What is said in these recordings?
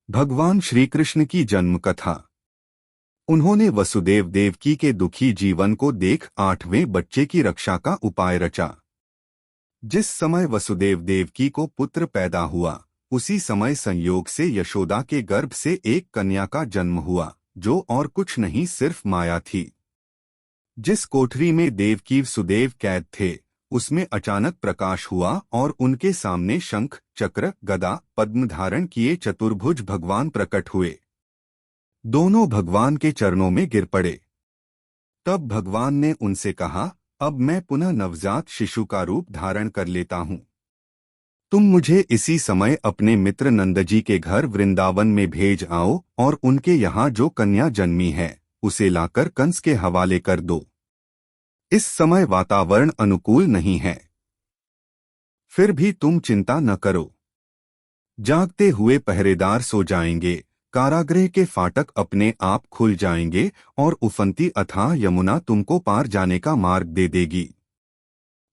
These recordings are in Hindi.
भगवान श्री कृष्ण की जन्म कथा। उन्होंने वसुदेव देवकी के दुखी जीवन को देख 8वें बच्चे की रक्षा का उपाय रचा। जिस समय वसुदेव देवकी को पुत्र पैदा हुआ, उसी समय संयोग से यशोदा के गर्भ से एक कन्या का जन्म हुआ, जो और कुछ नहीं सिर्फ माया थी। जिस कोठरी में देवकी सुदेव कैद थे, उसमें अचानक प्रकाश हुआ और उनके सामने शंख, चक्र, गदा, पद्म धारण किए चतुर्भुज भगवान प्रकट हुए। दोनों भगवान के चरणों में गिर पड़े। तब भगवान ने उनसे कहा, अब मैं पुनः नवजात शिशु का रूप धारण कर लेता हूँ। तुम मुझे इसी समय अपने मित्र नंदजी के घर वृंदावन में भेज आओ और उनके यहाँ जो कन्या जन्मी है, उसे लाकर कंस के हवाले कर दो। इस समय वातावरण अनुकूल नहीं है, फिर भी तुम चिंता न करो। जागते हुए पहरेदार सो जाएंगे, कारागृह के फाटक अपने आप खुल जाएंगे और उफनती अथाह यमुना तुमको पार जाने का मार्ग दे देगी।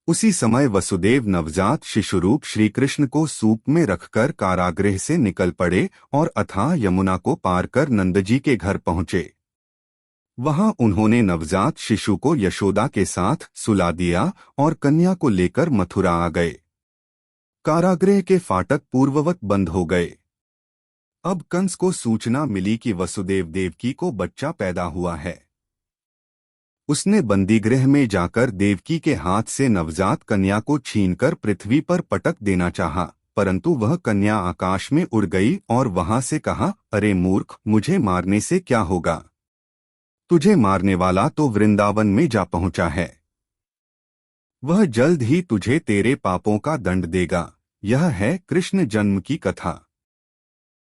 उसी समय वसुदेव नवजात शिशुरूप श्रीकृष्ण को सूप में रखकर कारागृह से निकल पड़े और अथाह यमुना को पार कर नंदजी के घर पहुंचे। वहां उन्होंने नवजात शिशु को यशोदा के साथ सुला दिया और कन्या को लेकर मथुरा आ गए। कारागृह के फाटक पूर्ववत बंद हो गए। अब कंस को सूचना मिली कि वसुदेव देवकी को बच्चा पैदा हुआ है। उसने बंदीगृह में जाकर देवकी के हाथ से नवजात कन्या को छीनकर पृथ्वी पर पटक देना चाहा, परंतु वह कन्या आकाश में उड़ गई और वहां से कहा, अरे मूर्ख, मुझे मारने से क्या होगा? तुझे मारने वाला तो वृंदावन में जा पहुंचा है। वह जल्द ही तुझे तेरे पापों का दंड देगा। यह है कृष्ण जन्म की कथा।